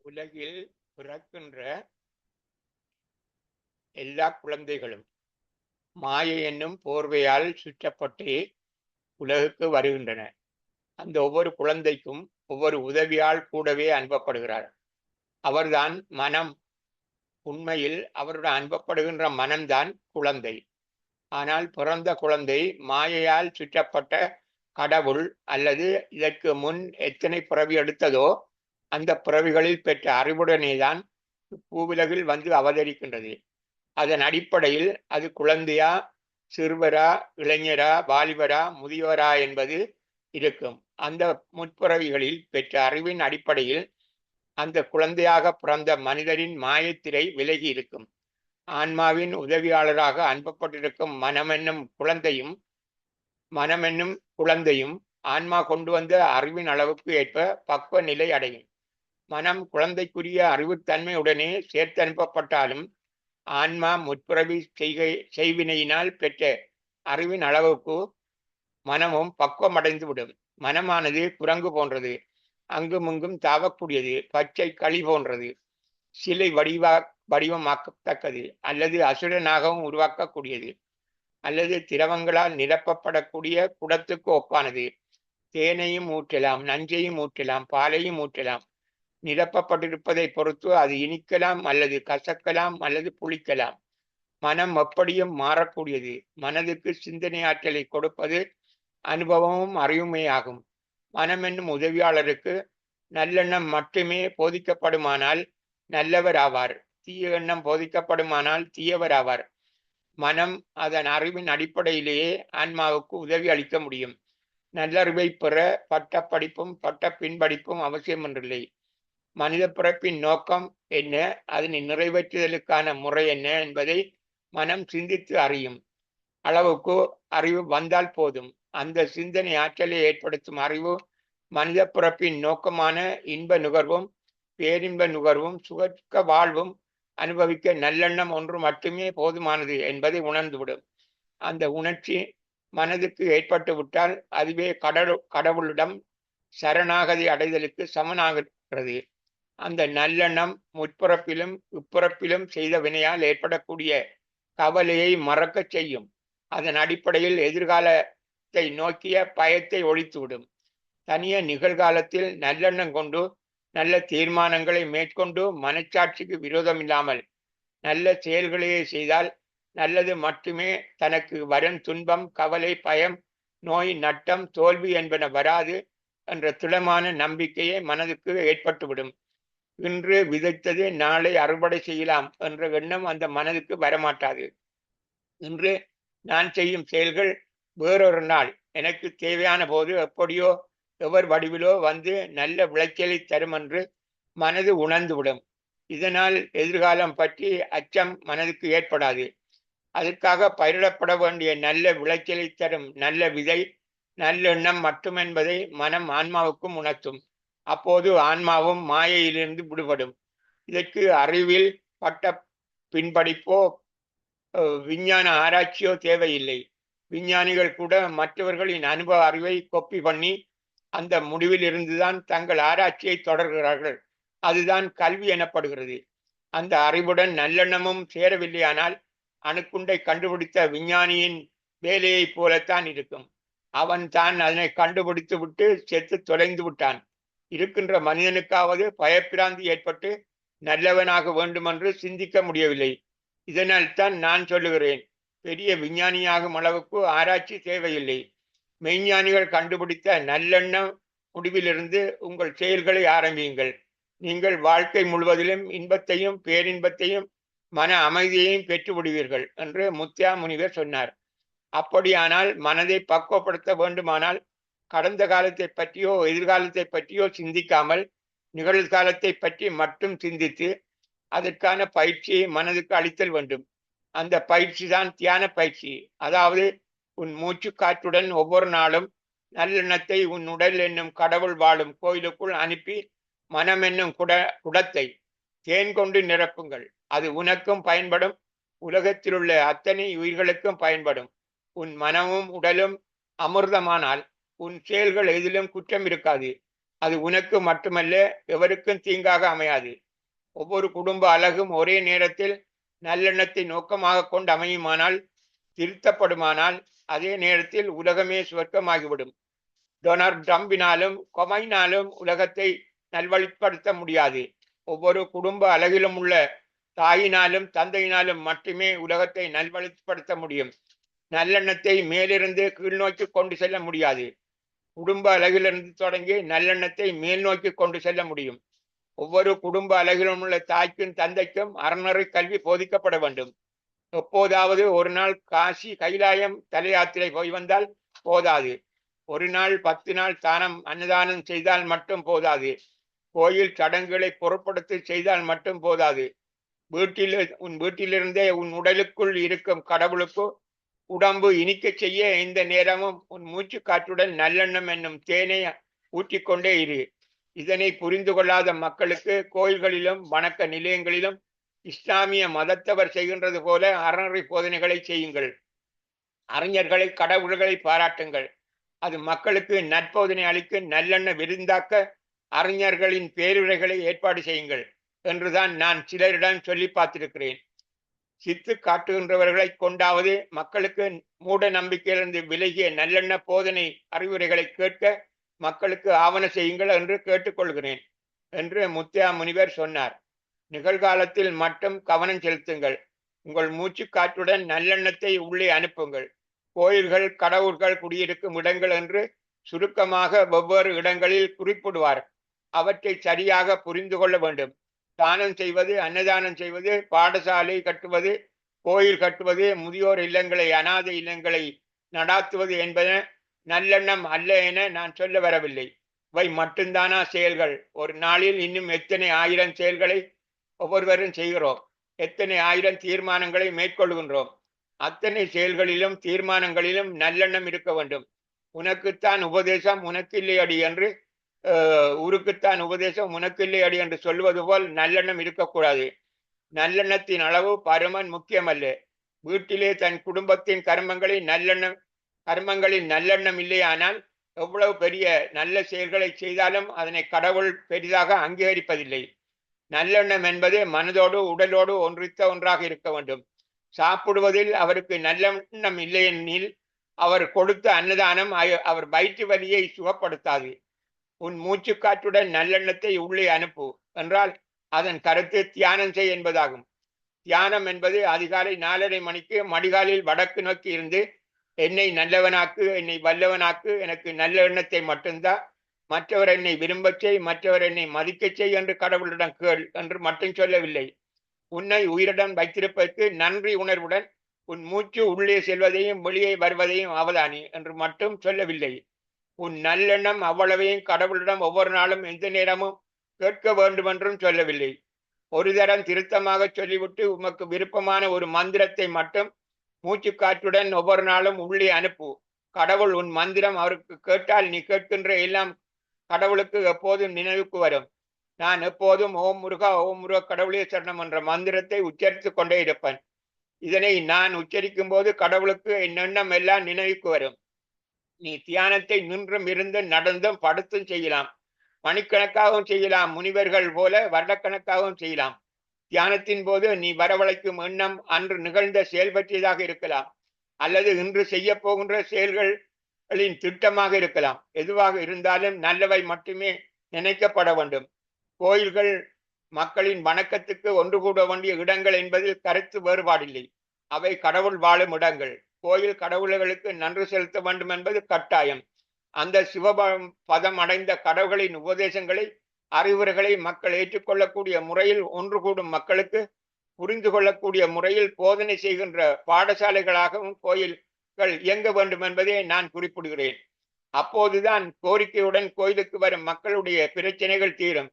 உலகில் பிறக்கின்ற எல்லா குழந்தைகளும் மாயை என்னும் போர்வையால் சுற்றப்பட்டு உலகுக்கு வருகின்றன. அந்த ஒவ்வொரு குழந்தைக்கும் ஒவ்வொரு உதவியால் கூடவே அனுப்பப்படுகிறார். அவர்தான் மனம். உண்மையில் அவருடன் அனுப்பப்படுகின்ற மனம்தான் குழந்தை. ஆனால் பிறந்த குழந்தை மாயையால் சுற்றப்பட்ட கடவுள் அல்லது இதற்கு முன் எத்தனை பிறவி எடுத்ததோ அந்த பிறவிகளில் பெற்ற அறிவுடனேதான் பூவுலகில் வந்து அவதரிக்கின்றது. அதன் அடிப்படையில் அது குழந்தையா, சிறுவரா, இளைஞரா, வாலிபரா, முதியவரா என்பது இருக்கும். அந்த முற்பிறவிகளில் பெற்ற அறிவின் அடிப்படையில் அந்த குழந்தையாக பிறந்த மனிதரின் மாயத்திரை விலகி இருக்கும். ஆன்மாவின் உதவியாளராக அனுப்பப்பட்டிருக்கும் மனமென்னும் குழந்தையும் ஆன்மா கொண்டு வந்த அறிவின் அளவுக்கு ஏற்ப பக்குவ நிலை அடையும். மனம் குழந்தைக்குரிய அறிவுத்தன்மையுடனே சேர்த்து அனுப்பப்பட்டாலும் ஆன்மா முற்பிறவி செய்வினையினால் பெற்ற அறிவின் அளவுக்கு மனமும் பக்குவமடைந்துவிடும். மனமானது குரங்கு போன்றது, அங்குமிங்கும் தாவக்கூடியது, பச்சை களி போன்றது, சிலை வடிவமாக்கத்தக்கது, அல்லது அசுரனாகவும் உருவாக்கக்கூடியது, அல்லது திரவங்களால் நிரப்பப்படக்கூடிய குடத்துக்கு ஒப்பானது. தேனையும் ஊற்றலாம், நஞ்சையும் ஊற்றலாம், பாலையும் ஊற்றலாம். நிரப்பப்பட்டிருப்பதை பொறுத்து அது இனிக்கலாம் அல்லது கசக்கலாம் அல்லது புளிக்கலாம். மனம் எப்படியும் மாறக்கூடியது. மனதுக்கு சிந்தனை ஆற்றலை கொடுப்பது அனுபவமும் அறிவுமே ஆகும். மனம் என்னும் உதவியாளருக்கு நல்லெண்ணம் மட்டுமே போதிக்கப்படுமானால் நல்லவர் ஆவார், தீய எண்ணம் போதிக்கப்படுமானால் தீயவர் ஆவார். மனம் அதன் அறிவின் அடிப்படையிலேயே ஆன்மாவுக்கு உதவி அளிக்க முடியும். நல்லறிவை பெற பட்ட படிப்பும் பட்ட பின்படிப்பும் அவசியம் என்றில்லை. மனித பிறப்பின் நோக்கம் என்ன, அதனை நிறைவேற்றுதலுக்கான முறை என்ன என்பதை மனம் சிந்தித்து அறியும் அளவுக்கு அறிவு வந்தால் போதும். அந்த சிந்தனை ஆற்றலை ஏற்படுத்தும் அறிவு மனித பிறப்பின் நோக்கமான இன்ப நுகர்வும் பேரின்ப நுகர்வும் சுகக்க வாழ்வும் அனுபவிக்க நல்லெண்ணம் ஒன்று மட்டுமே போதுமானது என்பதை உணர்ந்துவிடும். அந்த உணர்ச்சி மனதுக்கு ஏற்பட்டு விட்டால் அதுவே கடவுளிடம் சரணாகதி அடைதலுக்கு சமனாகிறது. அந்த நல்லெண்ணம் முற்பிறப்பிலும் இப்பிறப்பிலும் செய்த வினையால் ஏற்படக்கூடிய கவலையை மறக்க செய்யும். அதன் அடிப்படையில் எதிர்காலத்தை நோக்கிய பயத்தை ஒழித்துவிடும். தனிய நிகழ்காலத்தில் நல்லெண்ணம் கொண்டு நல்ல தீர்மானங்களை மேற்கொண்டு மனச்சாட்சிக்கு விரோதம் இல்லாமல் நல்ல செயல்களையே செய்தால் நல்லது மட்டுமே தனக்கு வரும். துன்பம், கவலை, பயம், நோய், நட்டம், தோல்வி என்பன வராது என்ற திடமான நம்பிக்கையே மனதுக்கு ஏற்பட்டுவிடும். இன்று விதைத்தது நாளை அறுவடை செய்யலாம் என்ற எண்ணம் அந்த மனதுக்கு வரமாட்டாது. இன்று நான் செய்யும் செயல்கள் வேறொரு நாள் எனக்கு தேவையான போது எப்படியோ எவர் வடிவிலோ வந்து நல்ல விளைச்சலை தரும் என்று மனது உணர்ந்துவிடும். இதனால் எதிர்காலம் பற்றி அச்சம் மனதுக்கு ஏற்படாது. அதற்காக பயிரிடப்பட வேண்டிய நல்ல விளைச்சலை தரும் நல்ல விதை நல்லெண்ணம் மட்டுமென்பதை மனம் ஆன்மாவுக்கும் உணர்த்தும். அப்போது ஆன்மாவும் மாயையிலிருந்து விடுபடும். இதற்கு அறிவில் பட்ட பின்படிப்போ விஞ்ஞான ஆராய்ச்சியோ தேவையில்லை. விஞ்ஞானிகள் கூட மற்றவர்களின் அனுபவ அறிவை கொப்பி பண்ணி அந்த முடிவில் இருந்துதான் தங்கள் ஆராய்ச்சியை தொடர்கிறார்கள். அதுதான் கல்வி எனப்படுகிறது. அந்த அறிவுடன் நல்லெண்ணமும் சேரவில்லையானால் அணுக்குண்டை கண்டுபிடித்த விஞ்ஞானியின் வேலையை போலத்தான் இருக்கும். அவன் தான் அதனை கண்டுபிடித்து விட்டு செத்து தொலைந்து விட்டான். இருக்கின்ற மனிதனுக்காவது பயப்பிராந்தி ஏற்பட்டு நல்லவனாக வேண்டுமென்று சிந்திக்க முடியவில்லை. இதனால் தான் நான் சொல்லுகிறேன், பெரிய விஞ்ஞானியாகும் அளவுக்கு ஆராய்ச்சி தேவையில்லை. மெய்ஞானிகள் கண்டுபிடித்த நல்லெண்ண முடிவிலிருந்து உங்கள் செயல்களை ஆரம்பியுங்கள். நீங்கள் வாழ்க்கை முழுவதிலும் இன்பத்தையும் பேரின்பத்தையும் மன அமைதியையும் பெற்று விடுவீர்கள் என்று முத்தியா முனிவர் சொன்னார். அப்படியானால் மனதை பக்குவப்படுத்த வேண்டுமானால் கடந்த காலத்தை பற்றியோ எதிர்காலத்தை பற்றியோ சிந்திக்காமல் நிகழ்காலத்தை பற்றி மட்டும் சிந்தித்து அதற்கான பயிற்சியை மனதுக்கு அளித்தல் வேண்டும். அந்த பயிற்சி தான் தியான பயிற்சி. அதாவது உன் மூச்சு காற்றுடன் ஒவ்வொரு நாளும் நல்லெண்ணத்தை உன் உடல் என்னும் கடவுள் வாழும் கோயிலுக்குள் அனுப்பி மனம் என்னும் குடத்தை தேன் கொண்டு நிரப்புங்கள். அது உனக்கும் பயன்படும், உலகத்தில் உள்ள அத்தனை உயிர்களுக்கும் பயன்படும். உன் மனமும் உடலும் அமிர்தமானால் உன் செயல்கள் எதிலும் குற்றம் இருக்காது. அது உனக்கு மட்டுமல்ல, எவருக்கும் தீங்காக அமையாது. ஒவ்வொரு குடும்ப அழகும் ஒரே நேரத்தில் நல்லெண்ணத்தை நோக்கமாக கொண்டு அமையுமானால், திருத்தப்படுமானால், அதே நேரத்தில் உலகமே சுவர்க்கமாகிவிடும். டொனால்ட் ட்ரம்பினாலும் கொமைனாலும் உலகத்தை நல்வழிப்படுத்த முடியாது. ஒவ்வொரு குடும்ப அழகிலும் உள்ள தாயினாலும் தந்தையினாலும் மட்டுமே உலகத்தை நல்வழிப்படுத்த முடியும். நல்லெண்ணத்தை மேலிருந்து கீழ் நோக்கி கொண்டு செல்ல முடியாது. குடும்ப அழகிலிருந்து தொடங்கி நல்லெண்ணத்தை மேல் நோக்கி கொண்டு செல்ல முடியும். ஒவ்வொரு குடும்ப அழகிலும் உள்ள தாய்க்கும் தந்தைக்கும் அறநெறி கல்வி போதிக்கப்பட வேண்டும். எப்போதாவது ஒரு நாள் காசி கைலாயம் தல யாத்திரை போய் வந்தால் போதாது. ஒரு நாள் 10 நாள் அன்னதானம் செய்தால் மட்டும் போதாது. கோயில் சடங்குகளை பொருட்படுத்தி செய்தால் மட்டும் போதாது. உன் வீட்டிலிருந்தே உன் உடலுக்குள் இருக்கும் கடவுளுக்கு உடம்பு இனிக்க செய்ய இந்த நேரமும் உன் மூச்சு காற்றுடன் நல்லெண்ணம் என்னும் தேனை ஊற்றிக்கொண்டே இரு. இதனை புரிந்து கொள்ளாத மக்களுக்கு கோயில்களிலும் வணக்க நிலையங்களிலும் இஸ்லாமிய மதத்தவர் செய்கின்றது போல அறநெறி போதனைகளை செய்யுங்கள். அறிஞர்களை கடவுள்களை பாராட்டுங்கள். அது மக்களுக்கு நற்போதனை அளிக்க நல்லெண்ண விருந்தாக்க அறிஞர்களின் பேருரைகளை ஏற்பாடு செய்யுங்கள் என்றுதான் நான் சிலரிடம் சொல்லி பார்த்திருக்கிறேன். சித்து காட்டுகின்றவர்களை கொண்டாவது மக்களுக்கு மூட நம்பிக்கையிலிருந்து விலகிய நல்லெண்ண போதனை அறிவுரைகளை கேட்க மக்களுக்கு ஆவண செய்யுங்கள் என்று கேட்டுக்கொள்கிறேன் என்று முத்தையா முனிவர் சொன்னார். நிகழ்காலத்தில் மட்டும் கவனம் செலுத்துங்கள். உங்கள் மூச்சு காற்றுடன் நல்லெண்ணத்தை உள்ளே அனுப்புங்கள். கோயில்கள் கடவுள்கள் குடியிருக்கும் இடங்கள் என்று சுருக்கமாக வெவ்வேறு இடங்களில் குறிப்பிடுவார். அவற்றை சரியாக புரிந்து கொள்ள வேண்டும். தானம் செய்வது, அன்னதானம் செய்வது, பாடசாலை கட்டுவது, கோயில் கட்டுவது, முதியோர் இல்லங்களை அநாதை இல்லங்களை நடாத்துவது என்பன நல்லெண்ணம் அல்ல என நான் சொல்ல வரவில்லை. இவை மட்டும்தானா செயல்கள்? ஒரு நாளில் இன்னும் எத்தனை ஆயிரம் செயல்களை ஒவ்வொருவரும் செய்கிறோம். எத்தனை ஆயிரம் தீர்மானங்களை மேற்கொள்கின்றோம். அத்தனை செயல்களிலும் தீர்மானங்களிலும் நல்லெண்ணம் இருக்க வேண்டும். உனக்குத்தான் உபதேசம் உனக்கில்லை அடி என்று ஊருக்குத்தான் உபதேசம் உனக்கில்லை அடி என்று சொல்வது போல் நல்லெண்ணம் இருக்கக்கூடாது. நல்லெண்ணத்தின் அளவு பருமன் முக்கியமல்ல. வீட்டிலே தன் குடும்பத்தின் கர்மங்களில் நல்லெண்ணம் இல்லையானால் எவ்வளவு பெரிய நல்ல செயல்களை செய்தாலும் அதனை கடவுள் பெரிதாக அங்கீகரிப்பதில்லை. நல்லெண்ணம் என்பது மனதோடு உடலோடு ஒன்றித்த ஒன்றாக இருக்க வேண்டும். சாப்பிடுவதில் அவருக்கு நல்லெண்ணம் இல்லையெனில் அவர் கொடுத்த அன்னதானம் அவர் வயிற்று வலியை சுகப்படுத்தாது. உன் மூச்சு காற்றுடன் நல்லெண்ணத்தை உள்ளே அனுப்பு என்றால் அதன் கருத்து தியானம் செய் என்பதாகும். தியானம் என்பது அதிகாலை 4:30 மணிக்கு மடிகாலில் வடக்கு நோக்கி இருந்து என்னை நல்லவனாக்கு, என்னை வல்லவனாக்கு, எனக்கு நல்ல எண்ணத்தை மட்டும்தான், மற்றவர் என்னை விரும்பச் செய், மற்றவர் என்னை மதிக்கச் செய் என்று கடவுளிடம் கேள் என்று மட்டும் சொல்லவில்லை. உன்னை உயிரிடம் வைத்திருப்பதற்கு நன்றி உணர்வுடன் உன் மூச்சு உள்ளே செல்வதையும் வெளியே வருவதையும் அவதானி என்று மட்டும் சொல்லவில்லை. உன் நல்லெண்ணம் அவ்வளவையும் கடவுளிடம் ஒவ்வொரு நாளும் எந்த நேரமும் கேட்க வேண்டும் என்றும் சொல்லவில்லை. ஒரு தரம் திருத்தமாக சொல்லிவிட்டு உமக்கு விருப்பமான ஒரு மந்திரத்தை மட்டும் மூச்சு காற்றுடன் ஒவ்வொரு நாளும் உள்ளே அனுப்பு. கடவுள் உன் மந்திரம் அவருக்கு கேட்டால் நீ கேட்கின்ற எல்லாம் கடவுளுக்கு எப்போதும் நினைவுக்கு வரும். நான் எப்போதும் ஓம் முருகா கடவுளே சரணம் என்ற மந்திரத்தை உச்சரித்துக் கொண்டே இருப்பேன். இதனை நான் உச்சரிக்கும் போது கடவுளுக்கு என் எண்ணம் எல்லாம் நினைவுக்கு வரும். நீ தியானத்தை நின்றும் இருந்தும் நடந்தும் படுத்தும் செய்யலாம். மணிக்கணக்காகவும் செய்யலாம். முனிவர்கள் போல வருடக்கணக்காகவும் செய்யலாம். தியானத்தின் போது நீ வரவழைக்கும் எண்ணம் அன்று நிகழ்ந்த செயல் பற்றியதாக இருக்கலாம், அல்லது இன்று செய்ய போகின்ற செயல்களின் திட்டமாக இருக்கலாம். எதுவாக இருந்தாலும் நல்லவை மட்டுமே நினைக்கப்பட வேண்டும். கோயில்கள் மக்களின் வணக்கத்துக்கு ஒன்று கூட வேண்டிய இடங்கள் என்பதில் கருத்து வேறுபாடில்லை. அவை கடவுள் வாழும் இடங்கள். கோயில் கடவுள்களுக்கு நன்றி செலுத்த வேண்டும் என்பது கட்டாயம். அந்த சிவபதம் அடைந்த கடவுள்களின் உபதேசங்களை, அறிவுரைகளை மக்கள் ஏற்றுக்கொள்ளக்கூடிய முறையில் ஒன்று கூடும் மக்களுக்கு புரிந்து கொள்ளக்கூடிய முறையில் போதனை செய்கின்ற பாடசாலைகளாகவும் கோயில்கள் இயங்க வேண்டும் என்பதை நான் குறிப்பிடுகிறேன். அப்போதுதான் கோரிக்கையுடன் கோயிலுக்கு வரும் மக்களுடைய பிரச்சனைகள் தீரும்.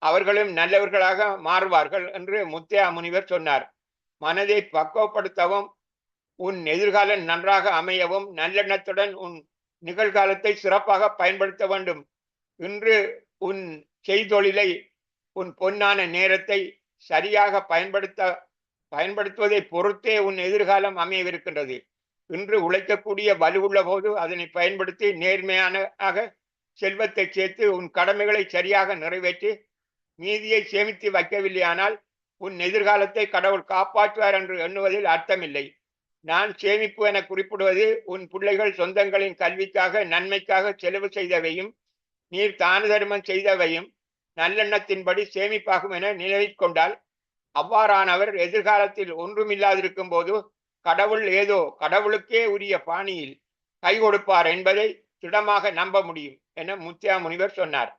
அவர்களும் நல்லவர்களாக மாறுவார்கள் என்று முத்தையா முனிவர் சொன்னார். மனதை பக்குவப்படுத்தவும் உன் எதிர்காலம் நன்றாக அமையவும் நல்லெண்ணத்துடன் உன் நிகழ்காலத்தை சிறப்பாக பயன்படுத்த வேண்டும். இன்று உன் செய்தொழிலை, உன் பொன்னான நேரத்தை சரியாக பயன்படுத்துவதை பொறுத்தே உன் எதிர்காலம் அமையவிருக்கின்றது. இன்று உழைக்கக்கூடிய வலுவுள்ள போது அதனை பயன்படுத்தி நேர்மையாக செல்வத்தை சேர்த்து உன் கடமைகளை சரியாக நிறைவேற்றி மீதியை சேமித்து வைக்கவில்லையானால் உன் எதிர்காலத்தை கடவுள் காப்பாற்றுவார் என்று எண்ணுவதில் அர்த்தமில்லை. நான் சேமிப்பு என குறிப்பிடுவது உன் பிள்ளைகள் சொந்தங்களின் கல்விக்காக நன்மைக்காக செலவு செய்தவையும் நீர் தான தர்மம் செய்தவையும் நல்லெண்ணத்தின்படி சேமிப்பாகும் என நினைவில் கொண்டால் அவ்வாறானவர் எதிர்காலத்தில் ஒன்றுமில்லாதிருக்கும் போது கடவுள் ஏதோ கடவுளுக்கே உரிய பாணியில் கை கொடுப்பார் என்பதை திடமாக நம்ப முடியும் என முத்தியா முனிவர் சொன்னார்.